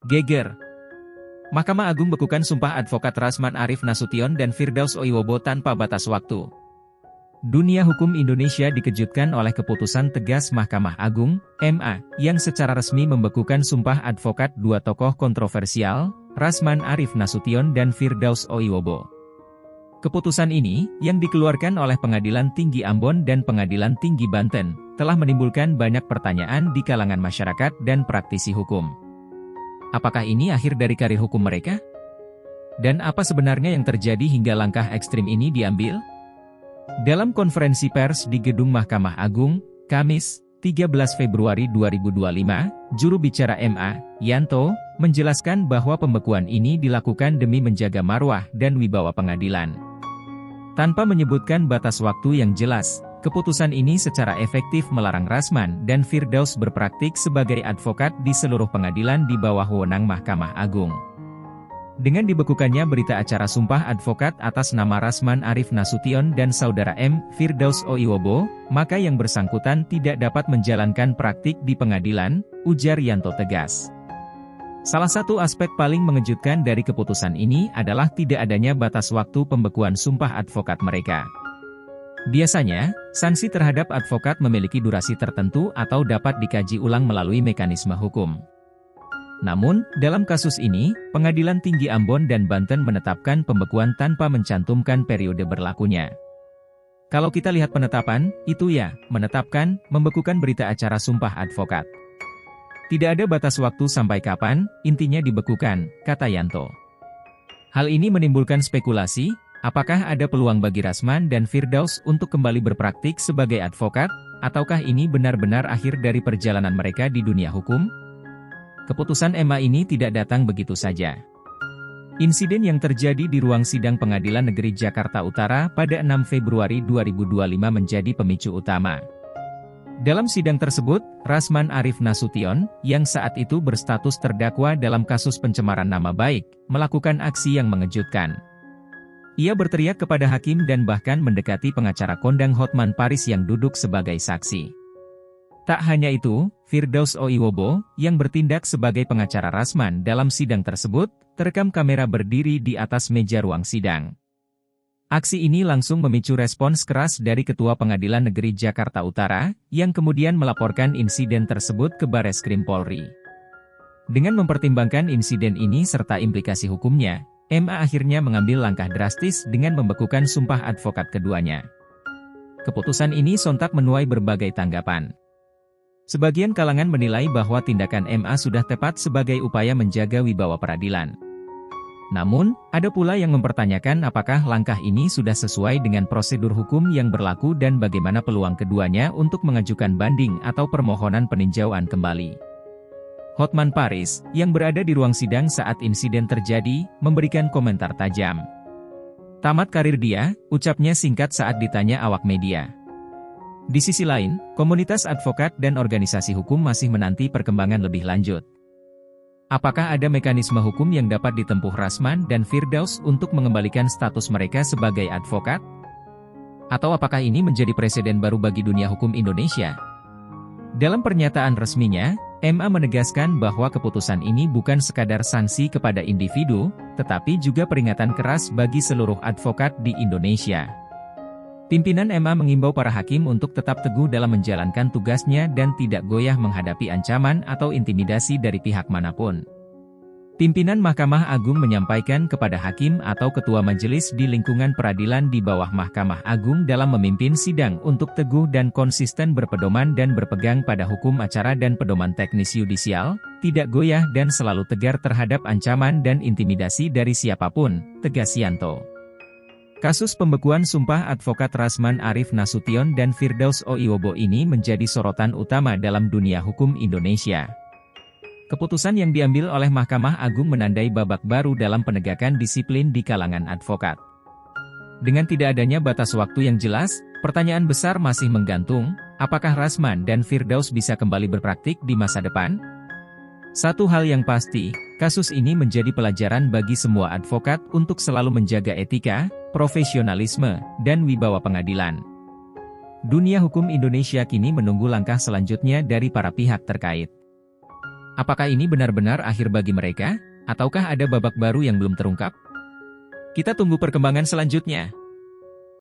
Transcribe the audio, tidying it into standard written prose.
Geger. Mahkamah Agung bekukan sumpah advokat Rasman Arif Nasution dan Firdaus Oiwobo tanpa batas waktu. Dunia hukum Indonesia dikejutkan oleh keputusan tegas Mahkamah Agung, MA, yang secara resmi membekukan sumpah advokat dua tokoh kontroversial, Rasman Arif Nasution dan Firdaus Oiwobo. Keputusan ini, yang dikeluarkan oleh Pengadilan Tinggi Ambon dan Pengadilan Tinggi Banten, telah menimbulkan banyak pertanyaan di kalangan masyarakat dan praktisi hukum. Apakah ini akhir dari karir hukum mereka? Dan apa sebenarnya yang terjadi hingga langkah ekstrim ini diambil? Dalam konferensi pers di Gedung Mahkamah Agung, Kamis, 13 Februari 2025, juru bicara MA, Yanto, menjelaskan bahwa pembekuan ini dilakukan demi menjaga marwah dan wibawa pengadilan. Tanpa menyebutkan batas waktu yang jelas, keputusan ini secara efektif melarang Rasman dan Firdaus berpraktik sebagai advokat di seluruh pengadilan di bawah wewenang Mahkamah Agung. Dengan dibekukannya berita acara sumpah advokat atas nama Rasman Arif Nasution dan saudara M. Firdaus Oiwobo, maka yang bersangkutan tidak dapat menjalankan praktik di pengadilan, ujar Yanto tegas. Salah satu aspek paling mengejutkan dari keputusan ini adalah tidak adanya batas waktu pembekuan sumpah advokat mereka. Biasanya, sanksi terhadap advokat memiliki durasi tertentu atau dapat dikaji ulang melalui mekanisme hukum. Namun, dalam kasus ini, Pengadilan Tinggi Ambon dan Banten menetapkan pembekuan tanpa mencantumkan periode berlakunya. Kalau kita lihat penetapan, itu ya, menetapkan, membekukan berita acara sumpah advokat. Tidak ada batas waktu sampai kapan, intinya dibekukan, kata Yanto. Hal ini menimbulkan spekulasi, apakah ada peluang bagi Rasman dan Firdaus untuk kembali berpraktik sebagai advokat, ataukah ini benar-benar akhir dari perjalanan mereka di dunia hukum? Keputusan MA ini tidak datang begitu saja. Insiden yang terjadi di ruang sidang Pengadilan Negeri Jakarta Utara pada 6 Februari 2025 menjadi pemicu utama. Dalam sidang tersebut, Rasman Arif Nasution, yang saat itu berstatus terdakwa dalam kasus pencemaran nama baik, melakukan aksi yang mengejutkan. Ia berteriak kepada hakim dan bahkan mendekati pengacara kondang Hotman Paris yang duduk sebagai saksi. Tak hanya itu, Firdaus Oiwobo, yang bertindak sebagai pengacara Rasman dalam sidang tersebut, terekam kamera berdiri di atas meja ruang sidang. Aksi ini langsung memicu respons keras dari Ketua Pengadilan Negeri Jakarta Utara, yang kemudian melaporkan insiden tersebut ke Bareskrim Polri. Dengan mempertimbangkan insiden ini serta implikasi hukumnya, MA akhirnya mengambil langkah drastis dengan membekukan sumpah advokat keduanya. Keputusan ini sontak menuai berbagai tanggapan. Sebagian kalangan menilai bahwa tindakan MA sudah tepat sebagai upaya menjaga wibawa peradilan. Namun, ada pula yang mempertanyakan apakah langkah ini sudah sesuai dengan prosedur hukum yang berlaku dan bagaimana peluang keduanya untuk mengajukan banding atau permohonan peninjauan kembali. Hotman Paris, yang berada di ruang sidang saat insiden terjadi, memberikan komentar tajam. Tamat karir dia, ucapnya singkat saat ditanya awak media. Di sisi lain, komunitas advokat dan organisasi hukum masih menanti perkembangan lebih lanjut. Apakah ada mekanisme hukum yang dapat ditempuh Rasman dan Firdaus untuk mengembalikan status mereka sebagai advokat? Atau apakah ini menjadi presiden baru bagi dunia hukum Indonesia? Dalam pernyataan resminya, MA menegaskan bahwa keputusan ini bukan sekadar sanksi kepada individu, tetapi juga peringatan keras bagi seluruh advokat di Indonesia. Pimpinan MA mengimbau para hakim untuk tetap teguh dalam menjalankan tugasnya dan tidak goyah menghadapi ancaman atau intimidasi dari pihak manapun. Pimpinan Mahkamah Agung menyampaikan kepada hakim atau ketua majelis di lingkungan peradilan di bawah Mahkamah Agung dalam memimpin sidang untuk teguh dan konsisten berpedoman dan berpegang pada hukum acara dan pedoman teknis yudisial, tidak goyah dan selalu tegar terhadap ancaman dan intimidasi dari siapapun, tegas Yanto. Kasus pembekuan sumpah advokat Rasman Arif Nasution dan Firdaus Oiwobo ini menjadi sorotan utama dalam dunia hukum Indonesia. Keputusan yang diambil oleh Mahkamah Agung menandai babak baru dalam penegakan disiplin di kalangan advokat. Dengan tidak adanya batas waktu yang jelas, pertanyaan besar masih menggantung, apakah Rasman dan Firdaus bisa kembali berpraktik di masa depan? Satu hal yang pasti, kasus ini menjadi pelajaran bagi semua advokat untuk selalu menjaga etika, profesionalisme, dan wibawa pengadilan. Dunia hukum Indonesia kini menunggu langkah selanjutnya dari para pihak terkait. Apakah ini benar-benar akhir bagi mereka, ataukah ada babak baru yang belum terungkap? Kita tunggu perkembangan selanjutnya.